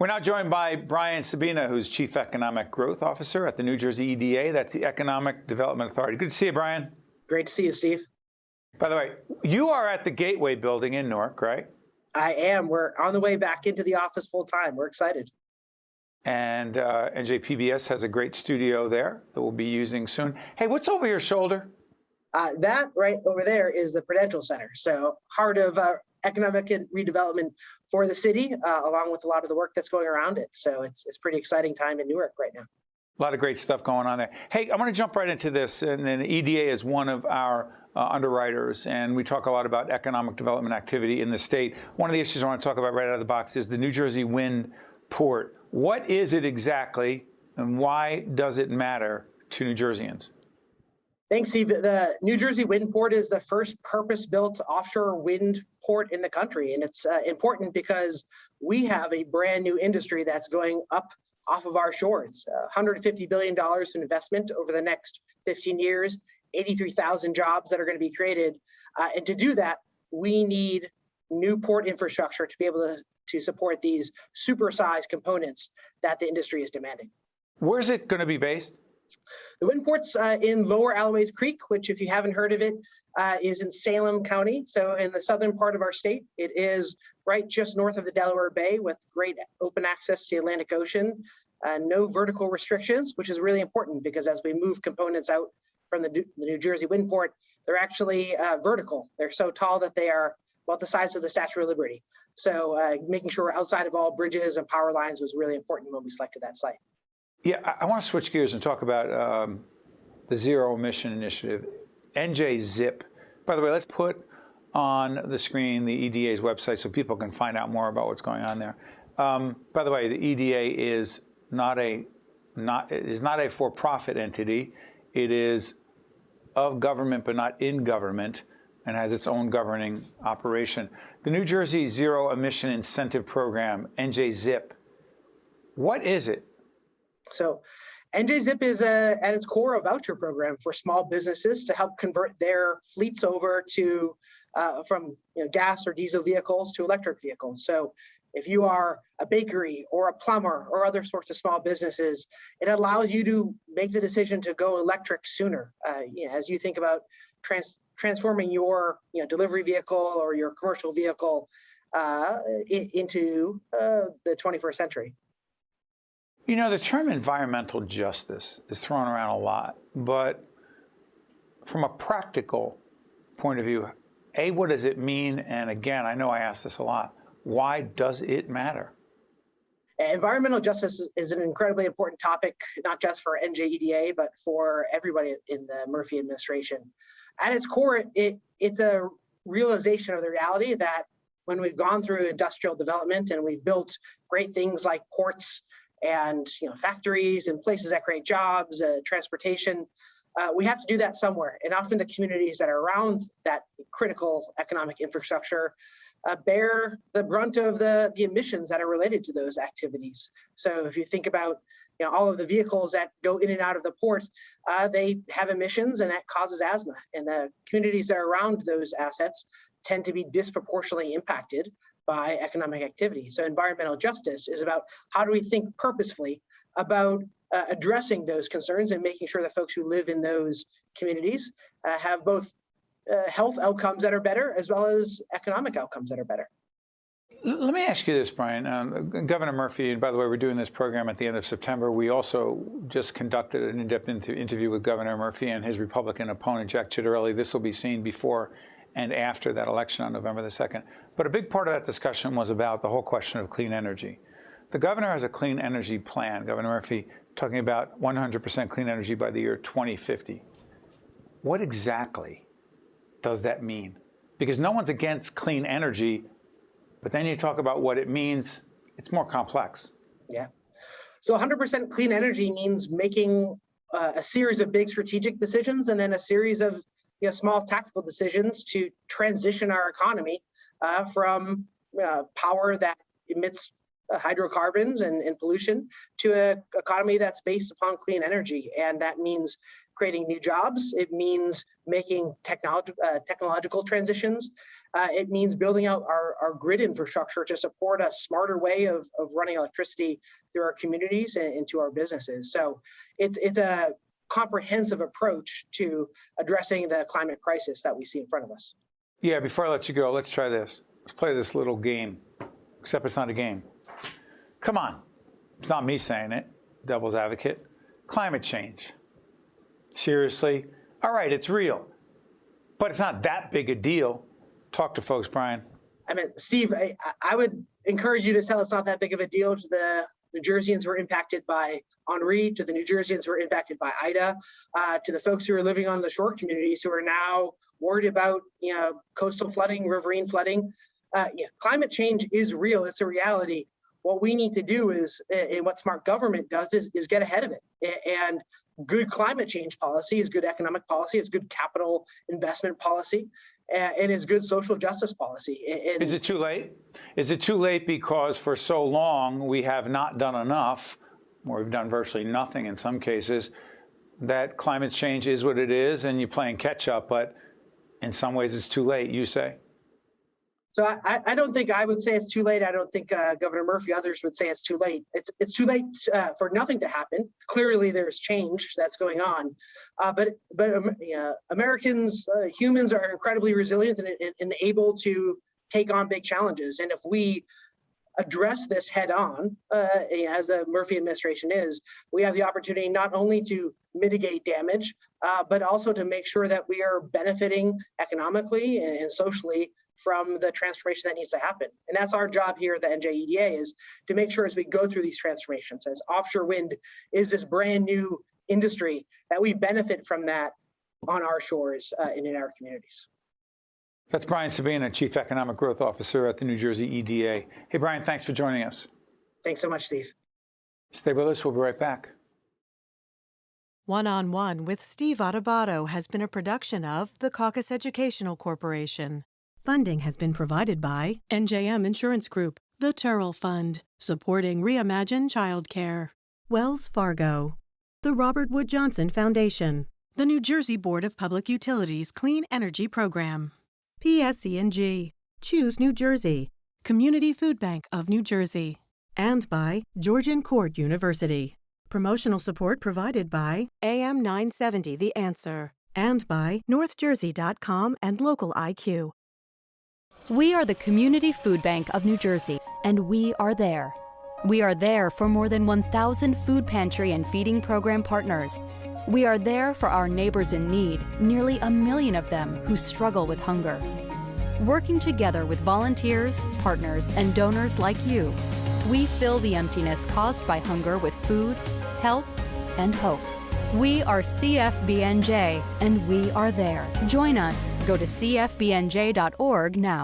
We're now joined by Brian Sabina, who's Chief Economic Growth Officer at the New Jersey EDA. That's the Economic Development Authority. Good to see you, Brian. Great to see you, Steve. By the way, you are at the Gateway building in Newark, right? I am. We're on the way back into the office full time. We're excited. And NJPBS has a great studio there that we'll be using soon. Hey, what's over your shoulder? That right over there is the Prudential Center. So heart of economic redevelopment for the city, along with a lot of the work that's going around it. So it's a pretty exciting time in Newark right now. A lot of great stuff going on there. Hey, I want to jump right into this. And the EDA is one of our underwriters, and we talk a lot about economic development activity in the state. One of the issues I want to talk about right out of the box is the New Jersey Wind Port. What is it exactly, and why does it matter to New Jerseyans? Thanks, Steve. The New Jersey Wind Port is the first purpose-built offshore wind port in the country, and it's important because we have a brand new industry that's going up off of our shores. $150 billion in investment over the next 15 years, 83,000 jobs that are going to be created. And to do that, we need new port infrastructure to be able to support these supersized components that the industry is demanding. Where's it going to be based? The wind port's in Lowerlloways Creek, which, if you haven't heard of it, is in Salem County. So in the southern part of our state, it is right just north of the Delaware Bay with great open access to the Atlantic Ocean, no vertical restrictions, which is really important because as we move components out from the New Jersey Wind Port, they're actually vertical. They're so tall that they are about the size of the Statue of Liberty. So making sure we're outside of all bridges and power lines was really important when we selected that site. Yeah, I want to switch gears and talk about the Zero Emission Initiative, NJZIP. By the way, let's put on the screen the EDA's website so people can find out more about what's going on there. By the way, the EDA is not a for-profit entity. It is of government but not in government and has its own governing operation. The New Jersey Zero Emission Incentive Program, NJZIP, what is it? So NJZIP is at its core a voucher program for small businesses to help convert their fleets over to from gas or diesel vehicles to electric vehicles. So if you are a bakery or a plumber or other sorts of small businesses, it allows you to make the decision to go electric sooner. As you think about transforming your delivery vehicle or your commercial vehicle into the 21st century. You know, the term environmental justice is thrown around a lot, but from a practical point of view, A, what does it mean? And again, I know I ask this a lot, why does it matter? Environmental justice is an incredibly important topic, not just for NJEDA, but for everybody in the Murphy administration. At its core, it's a realization of the reality that when we've gone through industrial development and we've built great things like ports and factories and places that create jobs, transportation, we have to do that somewhere. And often the communities that are around that critical economic infrastructure bear the brunt of the emissions that are related to those activities. So if you think about all of the vehicles that go in and out of the port, they have emissions and that causes asthma. And the communities that are around those assets tend to be disproportionately impacted by economic activity. So environmental justice is about how do we think purposefully about addressing those concerns and making sure that folks who live in those communities have both health outcomes that are better as well as economic outcomes that are better. Let me ask you this, Brian. Governor Murphy, and by the way, we're doing this program at the end of September. We also just conducted an in-depth interview with Governor Murphy and his Republican opponent, Jack Ciattarelli. This will be seen before and after that election on November the 2nd. But a big part of that discussion was about the whole question of clean energy. The governor has a clean energy plan, Governor Murphy, talking about 100% clean energy by the year 2050. What exactly does that mean? Because no one's against clean energy, but then you talk about what it means, it's more complex. Yeah. So 100% clean energy means making a series of big strategic decisions and then a series of small tactical decisions to transition our economy from power that emits hydrocarbons and pollution to an economy that's based upon clean energy. And that means creating new jobs. It means making technological transitions. It means building out our grid infrastructure to support a smarter way of running electricity through our communities and into our businesses. So it's a comprehensive approach to addressing the climate crisis that we see in front of us. Yeah, before I let you go, let's try this. Let's play this little game, except it's not a game. Come on. It's not me saying it, devil's advocate. Climate change. Seriously? All right, it's real, but it's not that big a deal. Talk to folks, Brian. I mean, Steve, I would encourage you to tell it's not that big of a deal to the New Jerseyans who were impacted by Henri, to the New Jerseyans who were impacted by Ida, to the folks who are living on the shore communities who are now worried about, coastal flooding, riverine flooding. Climate change is real. It's a reality. What we need to do is, and what smart government does, is get ahead of it. And good climate change policy is good economic policy. It's good capital investment policy, and it's good social justice policy. And is it too late? Is it too late because for so long we have not done enough, or we've done virtually nothing in some cases, that climate change is what it is and you're playing catch up, but in some ways it's too late, you say? So I don't think I would say it's too late. I don't think Governor Murphy, others would say it's too late. It's too late for nothing to happen. Clearly, there's change that's going on, but Americans, humans are incredibly resilient and able to take on big challenges. And if we address this head on, as the Murphy administration is, we have the opportunity not only to mitigate damage, but also to make sure that we are benefiting economically and socially from the transformation that needs to happen. And that's our job here at the NJEDA, is to make sure as we go through these transformations, as offshore wind is this brand new industry, that we benefit from that on our shores and in our communities. That's Brian Sabina, Chief Economic Growth Officer at the New Jersey EDA. Hey, Brian, thanks for joining us. Thanks so much, Steve. Stay with us. We'll be right back. One-on-One with Steve Adubato has been a production of the Caucus Educational Corporation. Funding has been provided by NJM Insurance Group, the Turrell Fund, supporting Reimagine Childcare, Wells Fargo, the Robert Wood Johnson Foundation, the New Jersey Board of Public Utilities Clean Energy Program, PSE&G, Choose New Jersey, Community Food Bank of New Jersey, and by Georgian Court University. Promotional support provided by AM 970 The Answer, and by NorthJersey.com and Local IQ. We are the Community Food Bank of New Jersey, and we are there. We are there for more than 1,000 food pantry and feeding program partners. We are there for our neighbors in need, nearly 1 million of them who struggle with hunger. Working together with volunteers, partners, and donors like you, we fill the emptiness caused by hunger with food, help, and hope. We are CFBNJ, and we are there. Join us. Go to cfbnj.org now.